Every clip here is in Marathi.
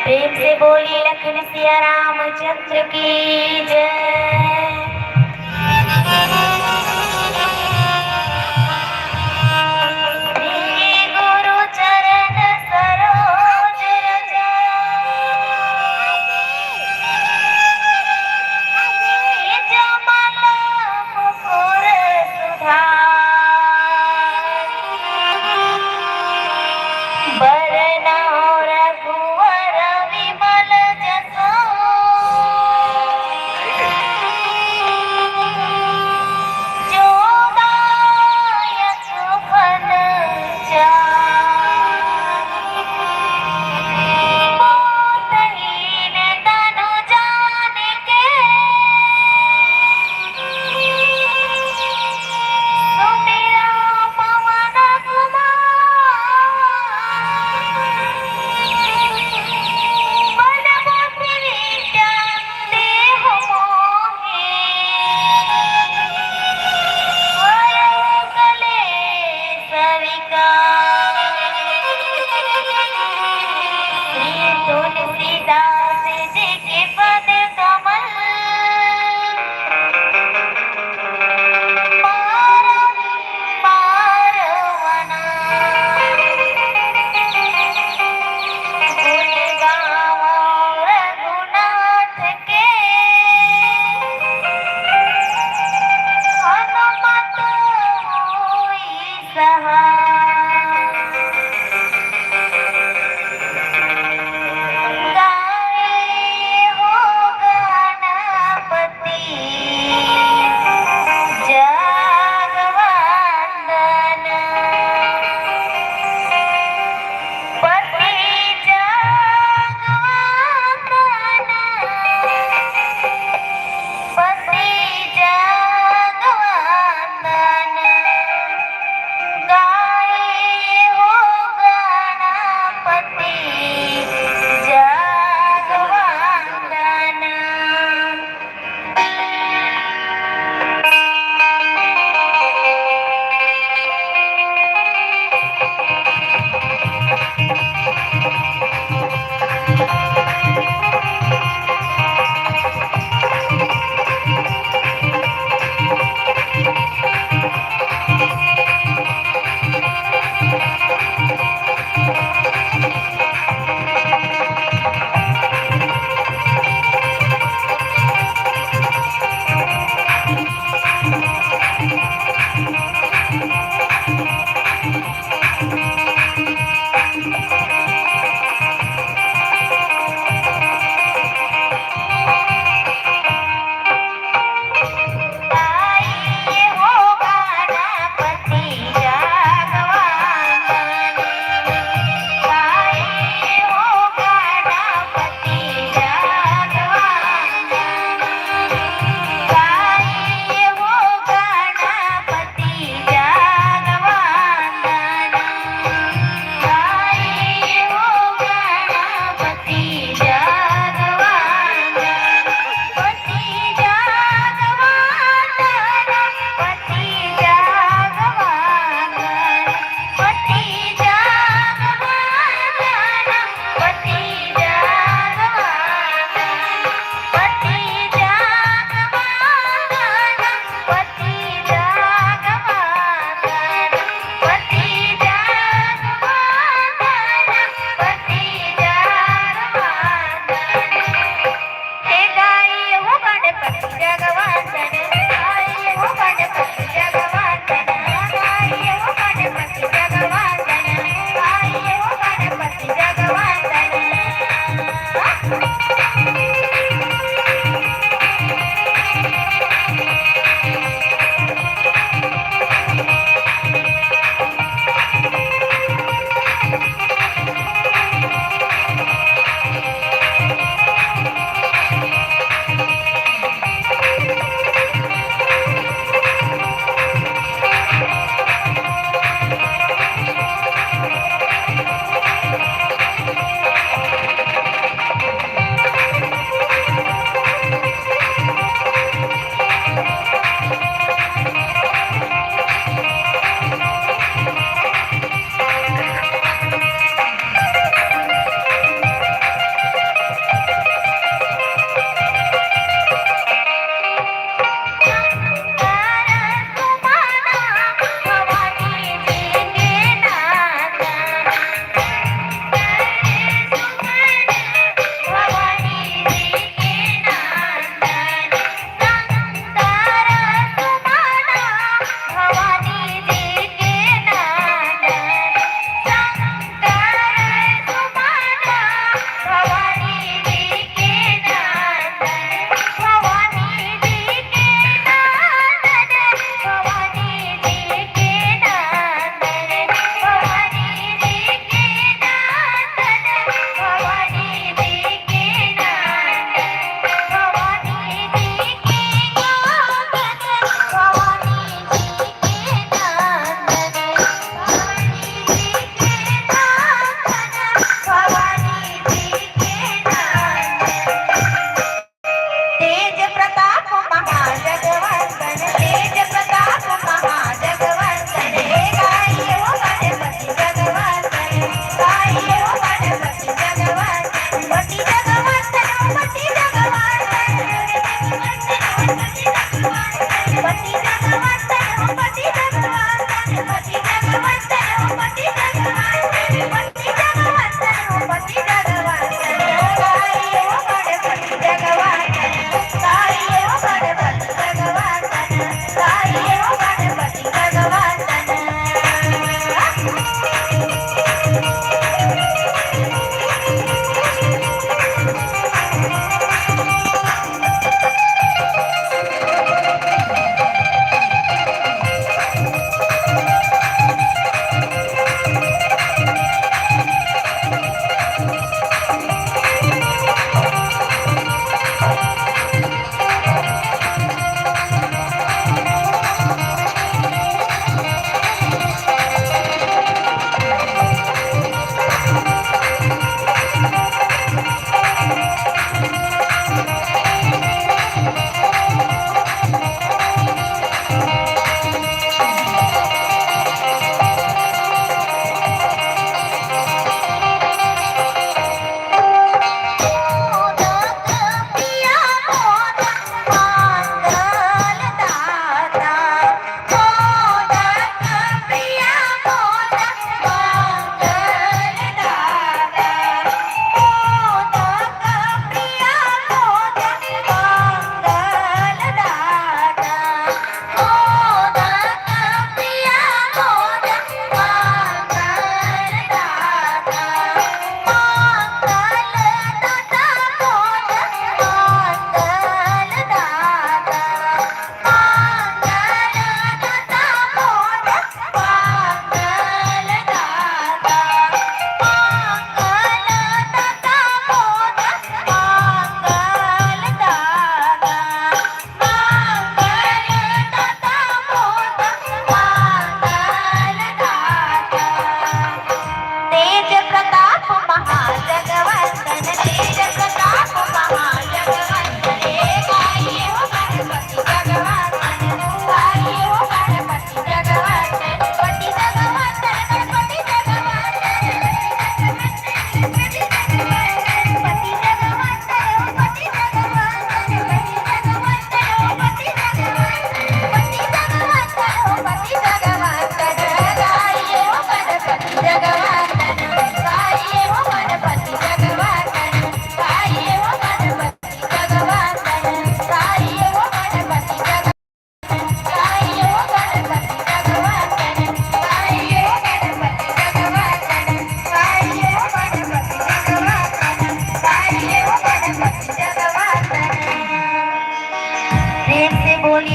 प्रेम से बोली लखन सिया रामचंद्र की जय। गुरु चरण सरोज रज जमल मुकुर सुधार बरना रघुवर विमल जसो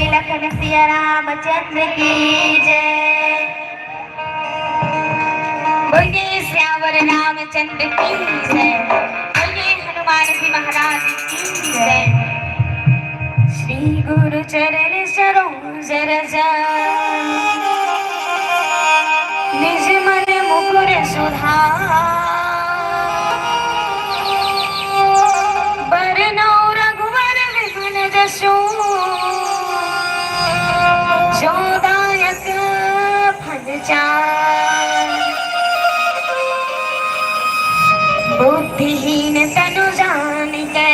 बोली लखन सिया रामचंद्र की जय। बोलिए श्यावर रामचंद्र की जय। बोलिए हनुमान जी महाराज की जय। श्री गुरु चरण सरोज रज निज मन मुकुर सुधार बरनौ रघुवर विमल जसु जोदायक फल चार। बुद्धिहीन तनु जानिके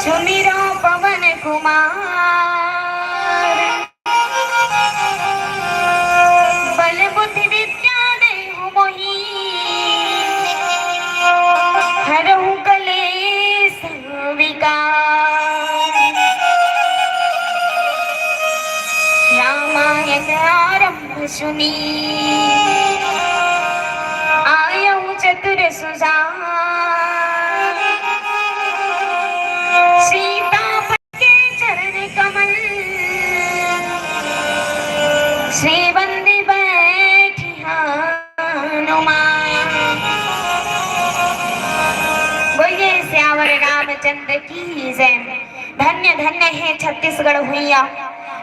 सुमिरो पवन कुमार। बल बुद्धि विद्या देहु मोहि हरहु कलेस विकार। रामायण आरंभ सुनी आयऊ चतुर सुजान। सीतापति के चरण कमल श्री बंदी बैठी हनुमान। बोलिए श्यावर रामचंद्र की जय। धन्य धन्य है छत्तीसगढ़ भुइया,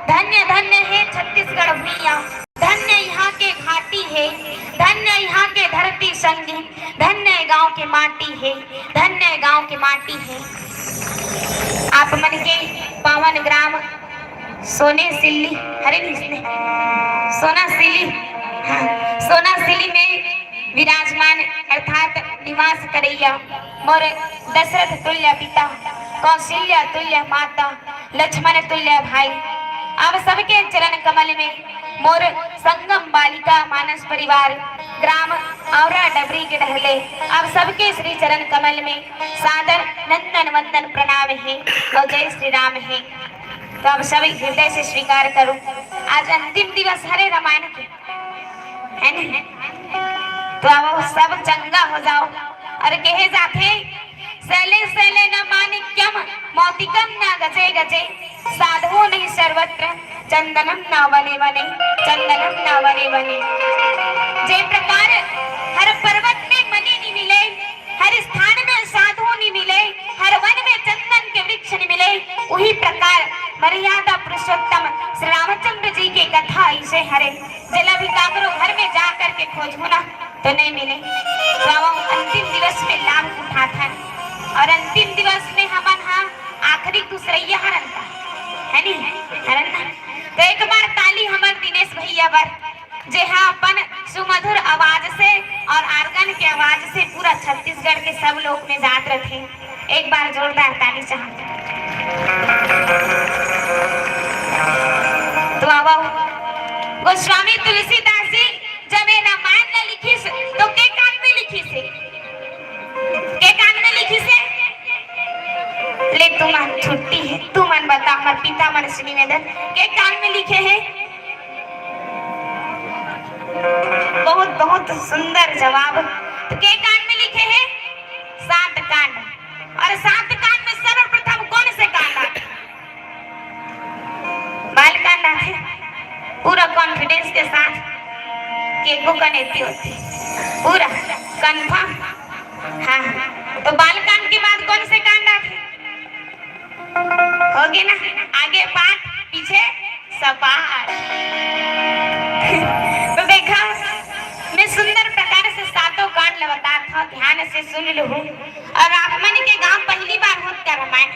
धन्य धन्य है छत्तीसगढ़ भुइया। धन्य यहाँ के घाटी है, धन्य यहाँ के धरती संगी, धन्य गांव के माटी है, धन्य गांव के माटी है। आप मन के पावन ग्राम सोने सिल्ली, अरे नहीं सोना सिल्ली, हाँ, सोना सिल्ली में विराजमान अर्थात निवास करैया मोर दशरथ तुल्य पिता, कौशल्या तुल्य माता, लक्ष्मण तुल्य भाई। अब सबके चरण कमल में मोर संगम बालिका मानस परिवार ग्राम औरा डबरी के ढहले अब सबके श्री चरण कमल में सादर नंदन वंदन प्रणाम है और जय श्री राम है। तो अब सभी हृदय से स्वीकार करो, आज अंतिम दिवस हरे रामायण के है नहीं, तो अब सब चंगा हो जाओ और कहे जाते सैले सैले न मानिक्यम मोतिकम न गजे गजे साधु नहीं सर्वत्र चंदनम न वने वने चंदनम न वने वने। जे प्रकार हर पर्वत में मणि नहीं मिले, हर स्थान में साधु नहीं मिले, हर वन में चंदन के वृक्ष नहीं मिले, वही प्रकार मर्यादा पुरुषोत्तम श्री रामचंद्र जी की कथा ऐसे हरे जला भी काकरो घर में जा करके खोजो ना तो नहीं मिले। तो अंतिम दिवस में लाभ उठा था और अंतिम दिवस में हमन हाँ आखिरी दूसरैया हरन का है नहीं हरन ना। तो एक बार ताली हमार दिनेश भैया पर जे हाँ अपन सुमधुर आवाज से और आर्गन के आवाज से पूरा छत्तीसगढ़ के सब लोग में जात रखे। एक बार जोरदार ताली चाहते। तो आवा गोस्वामी तुलसीदास जी जब ये रामायण ने लिखी से तो के कान में लिखी से के कान में लिखी से ले तुमन छुट्टी है तुमन बता हमार पिता मन से निवेदन के कान में लिखे हैं। बहुत बहुत सुंदर जवाब। तो के कान में लिखे हैं 7 कांड और 7 कांड में सर्वप्रथम कौन से कांड बाल कांड है। पूरा कॉन्फिडेंस के साथ केको कनेती होती पूरा कंफर्म। हाँ तो बाल कांड के बाद कौन से कांड आते हो गए ना, आगे पाठ पीछे सपाट। तो देखा मैं सुंदर प्रकार से 7 कांड बता था, ध्यान से सुन लो। और आप मन के गांव पहली बार होत क्या रामायण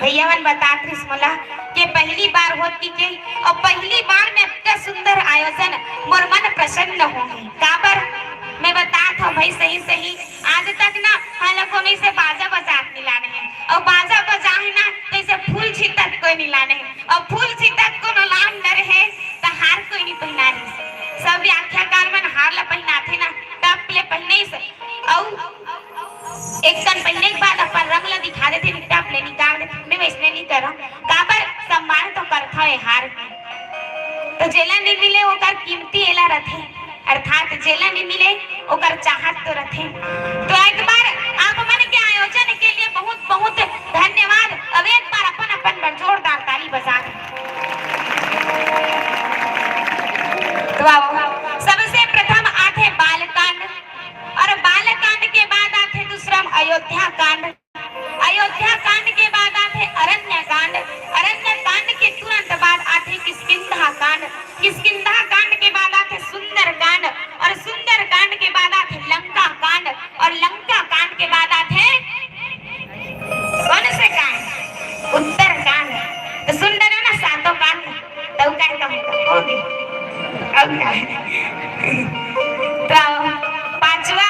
भैया मन बतात मला कि पहली बार होती के और पहली बार में इतना सुंदर आयोजन मोर मन प्रसन्न हो गई। काबर मैं बता था भाई सही सही आज तक ना हम लोग को नहीं से बाजा बजात मिलाने हैं और बाजा बजा है ना तो इसे फूल छितक कोई मिलाने हैं और फूल छितक को नाम न रहे तो हार कोई नहीं पहना रहे। सब व्याख्याकार मन हार ला पहना थे ना टप ले पहने से और एक कन पहने के बाद अपन रंग ला दिखा देते टप ले निकाल देते। मैं वैसे नहीं करा काबर सम्मान तो करता है हार में तो जेला नहीं मिले वो कर कीमती एला रथे अर्थात जेला नहीं मिले ओकर चाहत तो रथे। तो एक बार आप मन के आयोजन के लिए बहुत बहुत धन्यवाद। अब एक बार अपन अपन पर जोरदार ताली बजा। तो सबसे प्रथम आते बालकांड और बालकांड के बाद आते दूसरा अयोध्या कांड। अयोध्या कांड के बाद आते अरण्य कांड। अरण्य कांड के तुरंत बाद आते किष्किंधा कांड। किष्किंधा कांड के बाद आते सुंदर कांड और सुंदर कांड के बाद आते लंका कांड और लंका कांड के बाद आते कौन से कांड? उत्तर कांड। तो सुंदर है ना सातों कांड, तो क्या कहूँगी अब तो पांचवा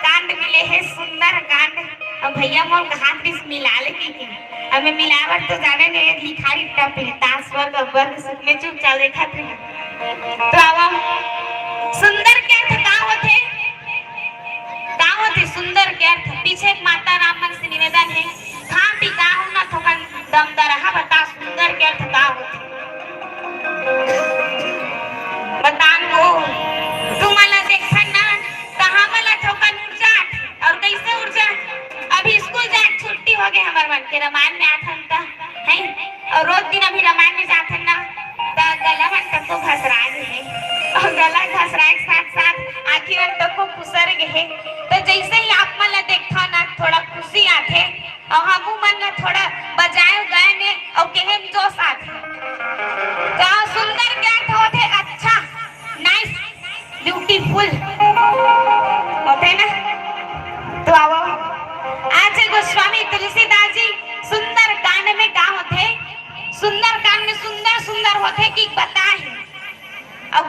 कांड मिले है सुंदर कांड। अब भैया मोर हाथ भी मिला ले की हमें मिलावट तो जाने नहीं लिखारी टपलता स्वर्ग वर्ग सुख में चुपचाप देखा थे। तो अब सुंदर के अर्थ का होते? का होते सुंदर के अर्थ? पीछे माता रामन से निवेदन है, खा पी का ना थोकन दम दरहा बता सुंदर के अर्थ का होते? बतान वो तुम्हाला देखा ना कहाँ वाला ठोकन ऊर्जा और कैसे ऊर्जा? अभी स्कूल जा छुट्टी हो गए हमारे मन के रामायण में आथन ता है और रोज दिन अभी रामायण में जाथन ना ता गला मन तक को घसरा गए और गला घसरा के साथ साथ आखिर मन तक को खुसर गए। तो जैसे ही आप मला देखा ना थोड़ा खुशी आथे और हमू मन ना थोड़ा बजाए गए ने और केहे जोश आथे। तो सुंदर क्या होते? अच्छा, नाइस, ब्यूटीफुल होते ना। तो आओ आज गोस्वामी तुलसीदास जी सुंदर कांड में क्या होते? सुंदर कांड में सुंदर सुंदर होते कि बताए